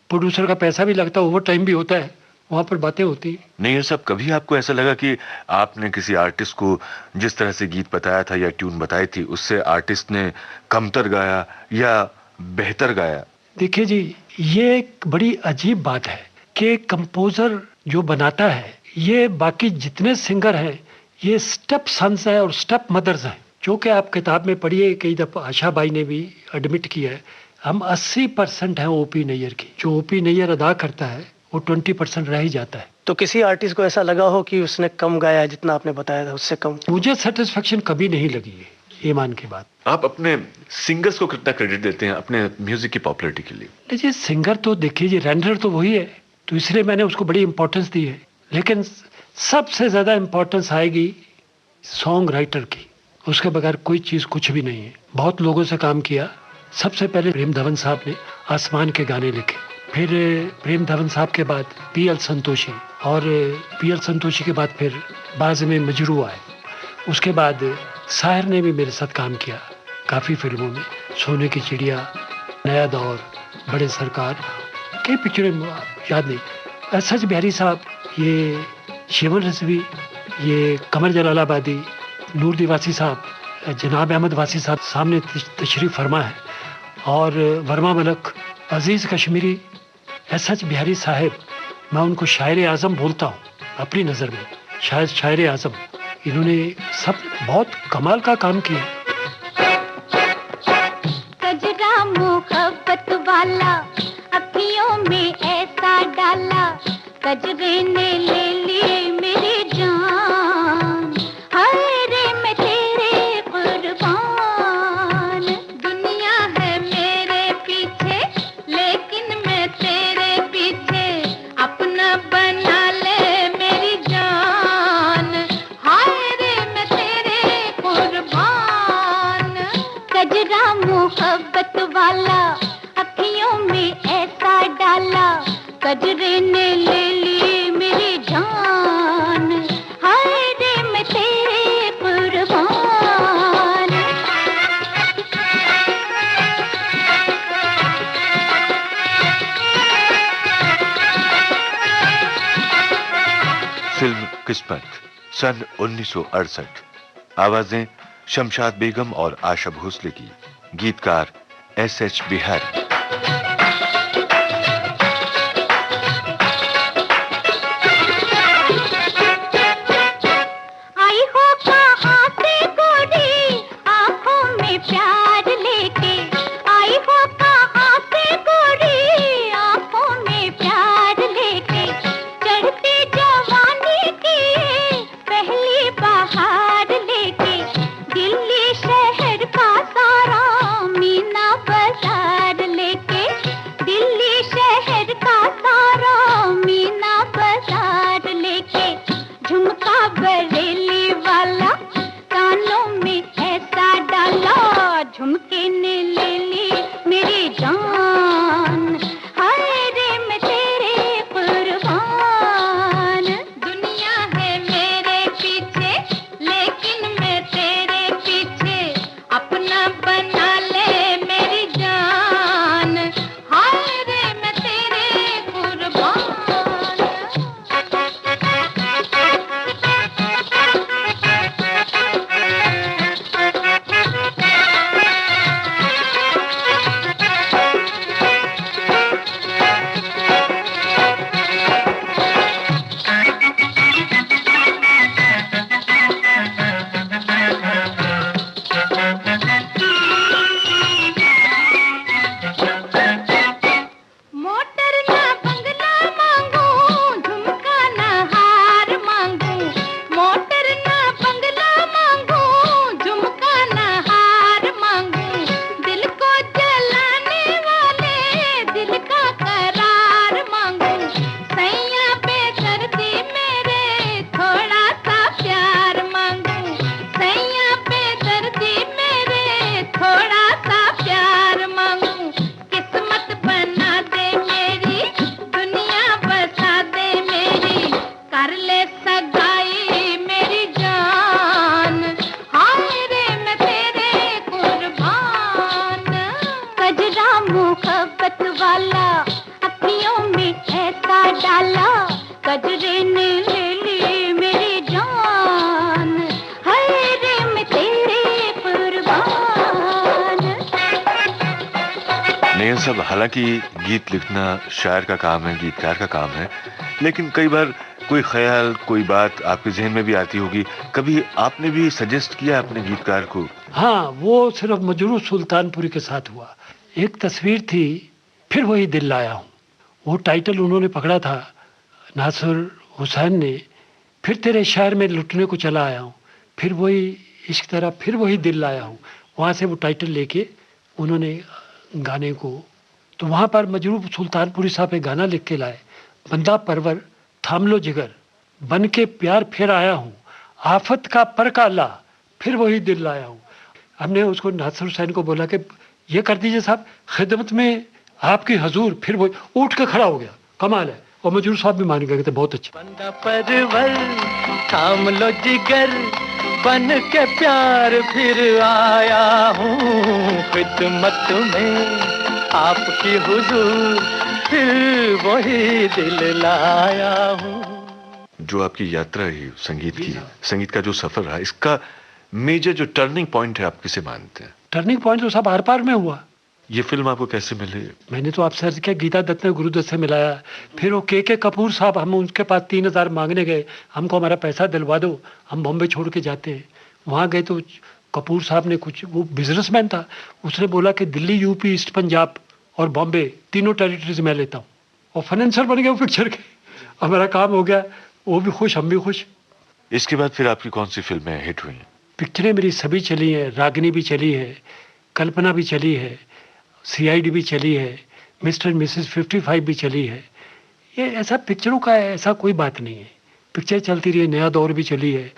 प्रोड्यूसर का पैसा भी लगता, ओवर टाइम भी होता है, वहाँ पर बातें होती। नहीं साहब, कभी आपको ऐसा लगा कि आपने किसी आर्टिस्ट को जिस तरह से गीत बताया था या ट्यून बताई थी उससे आर्टिस्ट ने कमतर गाया या बेहतर गाया? देखिए जी, ये एक बड़ी अजीब बात है कि कंपोजर जो बनाता है, ये बाकी जितने सिंगर हैं ये स्टेप सन्स हैं और स्टेप मदर्स हैं, जो कि आप किताब में पढ़िए, कई दफ़ा आशा बाई ने भी एडमिट किया है। हम 80% हैं ओपी नैयर की, जो ओपी नैयर अदा करता है वो 20% रह ही जाता है। तो किसी आर्टिस्ट को ऐसा लगा हो कि उसने कम गाया, जितना आपने बताया था उससे कम? मुझे सेटिस्फेक्शन कभी नहीं लगी है, ये मान की बात। आप अपने सिंगर्स को कितना क्रेडिट देते हैं अपने म्यूजिक की पॉपुलैरिटी के लिए? जी, सिंगर तो देखिए जी, रेंडर तो वही है, तो इसलिए मैंने उसको बड़ी इंपॉर्टेंस दी है। लेकिन सबसे ज़्यादा इंपॉर्टेंस आएगी सॉन्ग राइटर की, उसके बगैर कोई चीज़ कुछ भी नहीं है। बहुत लोगों से काम किया। सबसे पहले प्रेम धवन साहब ने आसमान के गाने लिखे, फिर प्रेम धवन साहब के बाद पीएल संतोषी, और पीएल संतोषी के बाद फिर बाज़ में मजरू आए। उसके बाद साहिर ने भी मेरे साथ काम किया काफ़ी फिल्मों में, सोने की चिड़िया, नया दौर, बड़े सरकार, कई पिक्चरें याद नहीं। सच बिहारी साहब, ये शिवन रिजवी, ये कमर जलालाबादी, नूर दिवासी साहब, जनाब अहमद वासी साहब सामने तशरीफ़ फरमा है, और वर्मा मलक, अजीज़ कश्मीरी, सच बिहारी साहब, मैं उनको शायर आज़म बोलता हूँ अपनी नज़र में, शायद शायर आज़म। इन्होंने सब बहुत कमाल का काम किया। कजरा मोहब्बत वाला अखियों में ऐसा डाला, कजरे ने ले ली मेरी जान, हाय रे मैं तेरे कुर्बान। दुनिया है मेरे पीछे लेकिन मैं तेरे पीछे, अपना बना ले मेरी जान, हाय रे मैं तेरे कुर्बान। कजरा मोहब्बत वाला अखियों में ऐसा डाला, कजरे ने ले ली मेरी जान, हाय रे मैं तेरे कुर्बान। फिल्म किस्मत, सन 1968। आवाजें शमशाद बेगम और आशा भोसले की, गीतकार एसएच बिहारी। आई हो कहाँ से गोरी आँखों में प्यार लेके, आई हो कहाँ से गोरी आँखों में प्यार लेके, चढ़ती जवानी की पहली बहार लेके, दिल्ली शहर का सारा मीना बाजार नैयर साहब, हालांकि गीत लिखना शायर का काम है, गीतकार का काम है, लेकिन कई बार कोई ख्याल, कोई बात आपके जहन में भी आती होगी। कभी आपने भी सजेस्ट किया अपने गीतकार को? हाँ, वो सिर्फ मजरू सुल्तानपुरी के साथ हुआ। एक तस्वीर थी, फिर वही दिल लाया हूँ, वो टाइटल उन्होंने पकड़ा था नासिर हुसैन ने। फिर तेरे शहर में लुटने को चला आया हूँ, फिर वही इश्क तेरा, फिर वही दिल लाया हूँ। वहाँ से वो टाइटल लेके उन्होंने गाने को, तो वहाँ पर मजरूब सुल्तानपुरी साहब एक गाना लिख के लाए, बंदा परवर थाम लो जिगर, बन के प्यार फिर आया हूँ, आफत का पर का ला, फिर वही दिल लाया हूँ। हमने उसको नासिर हुसैन को बोला कि ये कर दीजिए साहब, खिदमत में आपकी हजूर, फिर वो उठ के खड़ा हो गया। कमाल है। और मजरूर साहब भी मान गए, कहते बहुत अच्छा। बंदा परवर थाम लो जिगर, बन के प्यार फिर आया हूँ, खिदमत में आपकी हुजूर, फिर वही दिल लाया हूँ। जो आपकी यात्रा रही संगीत की, संगीत का जो सफर रहा, इसका मेजर जो टर्निंग पॉइंट है, आप किसे मानते हैं? टर्निंग पॉइंट तो सब आर पार में हुआ। ये फिल्म आपको कैसे मिली? मैंने तो आपसे अर्ज किया, गीता दत्त ने गुरुदत्त से मिलाया। फिर वो के कपूर साहब, हम उनके पास 3,000 मांगने गए, हमको हमारा पैसा दिलवा दो, हम बॉम्बे छोड़ के जाते हैं। वहाँ गए तो कपूर साहब ने कुछ, वो बिजनेसमैन था, उसने बोला कि दिल्ली, यूपी, ईस्ट पंजाब और बॉम्बे तीनों टेरिटरीज मैं लेता हूँ, और फाइनेंसर बन गए वो पिक्चर के। हमारा काम हो गया, वो भी खुश, हम भी खुश। इसके बाद फिर आपकी कौन सी फिल्में हिट हुई? पिक्चरें मेरी सभी चली हैं, रागिनी भी चली है, कल्पना भी चली है, CID भी चली है, मिस्टर मिसेस 55 भी चली है। ये ऐसा पिक्चरों का ऐसा कोई बात नहीं है, पिक्चर चलती रही है, नया दौर भी चली है।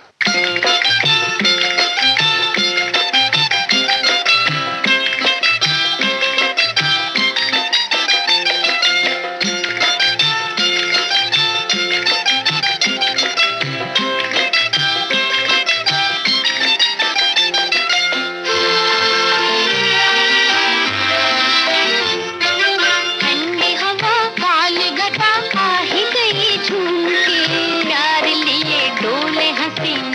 हसीन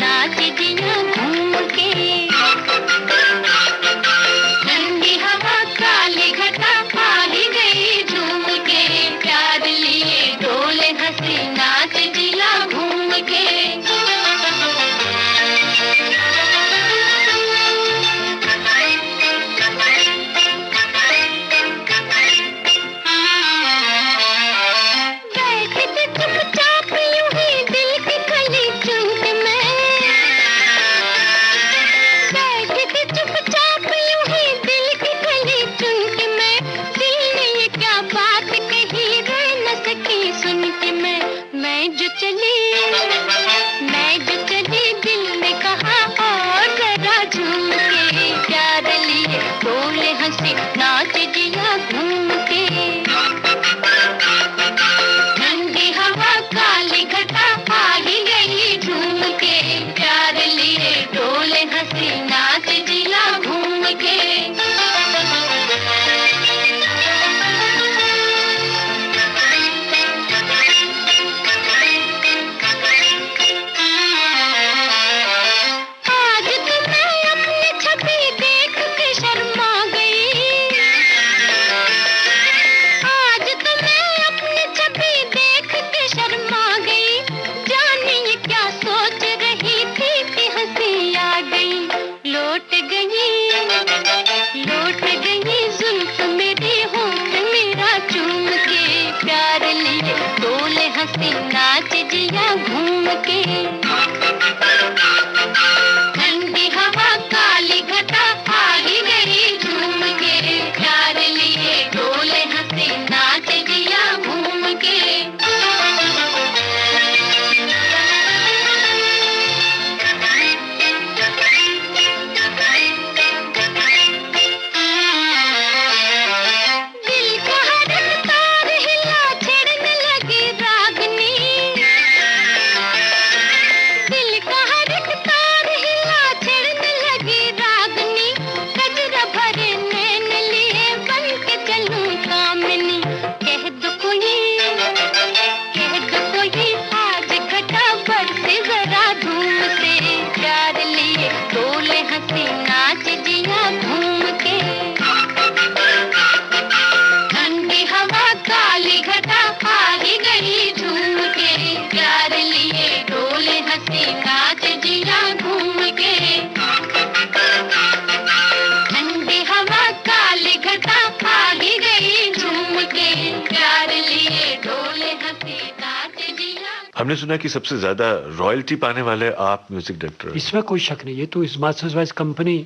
हमने सुना कि सबसे ज्यादा रॉयल्टी पाने वाले आप म्यूजिक डायरेक्टर। इसमें कोई शक नहीं, ये तो इस मास्टर्स वाइज कंपनी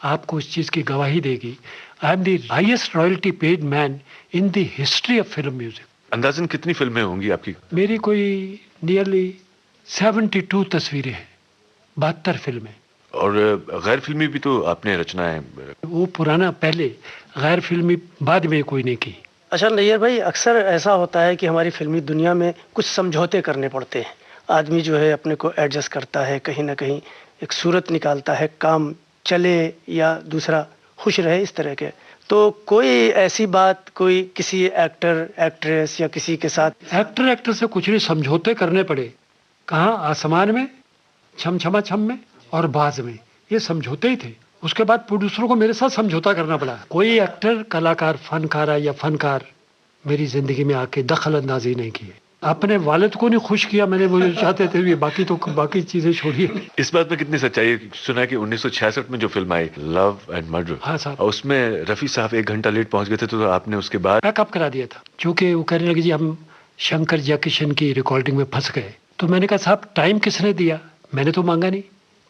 आपको इस चीज की गवाही देगी। I am the highest royalty paid man in the history of film music. अंदाजन कितनी फिल्में होंगी आपकी? मेरी कोई नियरली 72 तस्वीरें हैं, 72 फिल्में। और गैर फिल्मी भी तो आपने रचनाएं? वो पुराना पहले, गैर फिल्मी बाद में कोई नहीं की। अच्छा नैयर भाई, अक्सर ऐसा होता है कि हमारी फिल्मी दुनिया में कुछ समझौते करने पड़ते हैं। आदमी जो है अपने को एडजस्ट करता है, कहीं ना कहीं एक सूरत निकालता है, काम चले या दूसरा खुश रहे, इस तरह के। तो कोई ऐसी बात कोई किसी एक्टर एक्ट्रेस या किसी के साथ? एक्टर से कुछ नहीं समझौते करने पड़े। कहाँ? आसमान में, छम छमा छम में और बाज में, ये समझौते ही थे। उसके बाद प्रोड्यूसरों को मेरे साथ समझौता करना पड़ा। कोई एक्टर, कलाकार, फनकारा या फनकार मेरी जिंदगी में आके दखल अंदाजी नहीं की है। अपने वालिद को नहीं खुश किया मैंने, वो जो चाहते थे, बाकी चीजें छोड़िए। इस बात में कितनी सच्चाई है? सुना कि 1966 में जो film I love and murder, हाँ साहब, उसमें रफी साहब 1 घंटा लेट पहुंच गए थे, तो आपने उसके बाद बैकअप करा दिया था, क्योंकि वो कहने लगे जी हम शंकर जयकिशन की रिकॉर्डिंग में फंस गए। तो मैंने कहा साहब टाइम किसने दिया? मैंने तो मांगा नहीं,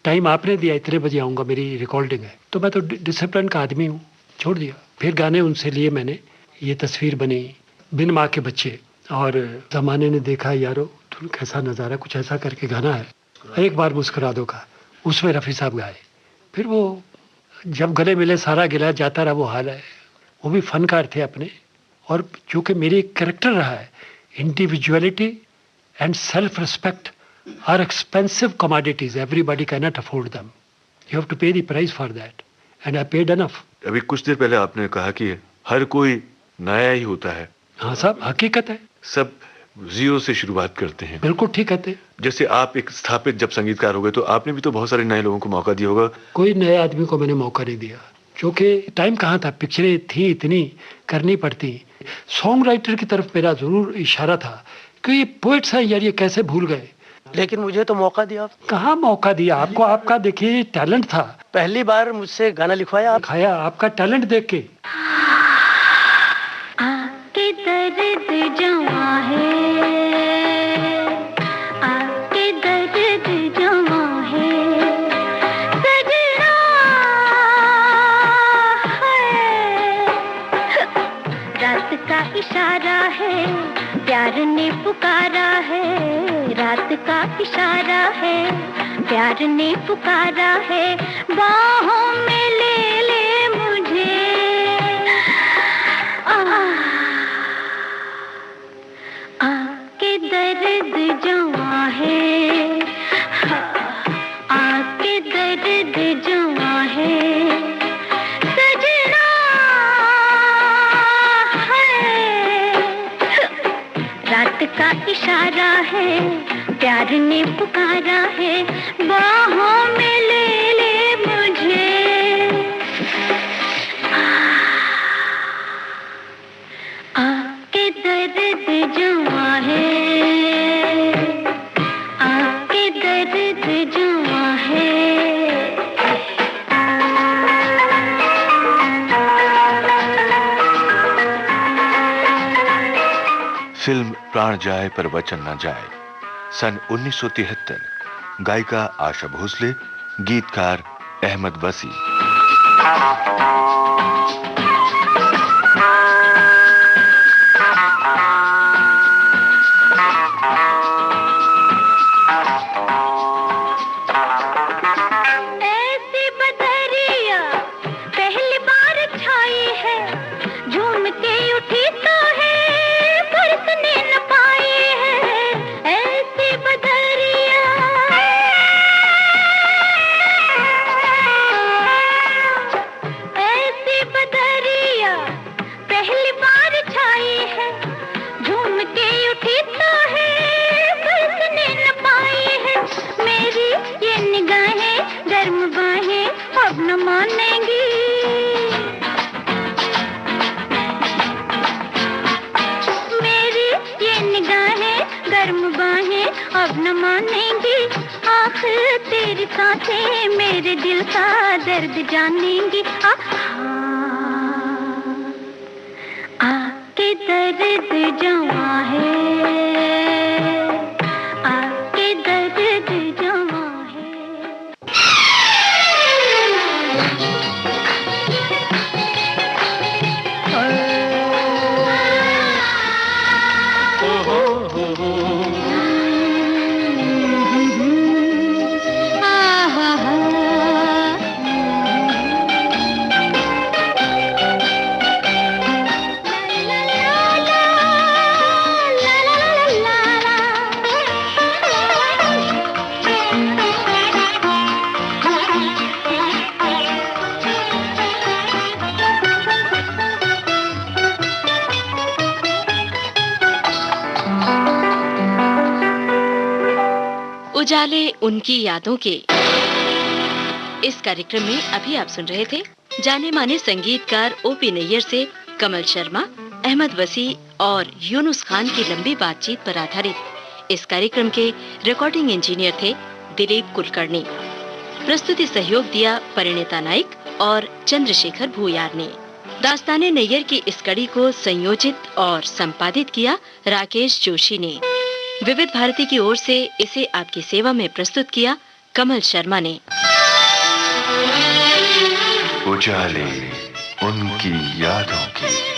टाइम आपने दिया, इतने बजे आऊँगा, मेरी रिकॉर्डिंग है। तो मैं तो डिसिप्लिन का आदमी हूँ, छोड़ दिया। फिर गाने उनसे लिए मैंने, ये तस्वीर बनी, बिन माँ के बच्चे, और जमाने ने देखा यारो तुम कैसा नज़ारा, कुछ ऐसा करके गाना है, एक बार मुस्कुरा दो का, उसमें रफ़ी साहब गाए। फिर वो जब गले मिले सारा गिला जाता रहा, वो हाल है। वो भी फनकार थे अपने, और चूँकि मेरी कैरेक्टर रहा है, individuality and self respect are expensive commodities, everybody can not afford them, you have to pay the price for that and I paid enough. अभी कुछ देर पहले आपने कहा कि हर कोई नया ही होता है। हाँ साहब, हकीकत है, सब जीरो से शुरुआत करते हैं। बिल्कुल ठीक कहते। जैसे आप एक स्थापित जब संगीतकार हो गए, तो आपने भी तो बहुत सारे नए लोगों को मौका दिया होगा। कोई नए आदमी को मैंने मौका नहीं दिया, क्योंकि टाइम कहाँ था, पिक्चरें थी इतनी करनी पड़ती। सॉन्ग राइटर की तरफ मेरा जरूर इशारा था कि ये पोएट्स हैं यार, ये कैसे भूल गए। लेकिन मुझे तो मौका दिया। कहाँ मौका दिया आपको? आपका देखिए टैलेंट था, पहली बार मुझसे गाना लिखवाया आप। खाया आपका टैलेंट देख के। आके दर्द जमा है, आके दर्द जमा है, सजना है, रात का इशारा है, प्यार ने पुकारा है, रात का इशारा है, प्यार ने पुकारा है, बाहों में ले ले मुझे, आके दर्द जमा है, आके दर्द जमा है, सजना है, रात का इशारा है, प्यार ने पुकारा है, बाहों में ले ले मुझे, आके दर्द जमा है, आके दर्द जमा है। फिल्म प्राण जाए पर वचन न जाए, सन 1973, गायिका आशा भोसले, गीतकार अहमद वसी। ऐसी बदरिया पहली बार छाई है, झूम के उठी तो है बरसने न पाई है, ऐसी बदरिया, ऐसी बदरिया पहली बार छाई है, झूम के उठी तो है बरसने न पाई है, मेरी ये निगाहें गर्म बाहें अब न मानेंगी, मेरी ये निगाहें गर्म बाहें अब न मानेंगी, आखिर तेरी सांसें मेरे दिल का दर्द जानेंगी। आके दर्द जमा है, उजाले उनकी यादों के इस कार्यक्रम में अभी आप सुन रहे थे जाने माने संगीतकार ओपी नैयर से कमल शर्मा, अहमद वसी और यूनुस खान की लंबी बातचीत पर आधारित इस कार्यक्रम के रिकॉर्डिंग इंजीनियर थे दिलीप कुलकर्णी। प्रस्तुति सहयोग दिया परिणीता नाइक और चंद्रशेखर भूयार ने। दास्ताने नैयर की इस कड़ी को संयोजित और संपादित किया राकेश जोशी ने। विविध भारती की ओर से इसे आपकी सेवा में प्रस्तुत किया कमल शर्मा ने। उजाले उनकी यादों की।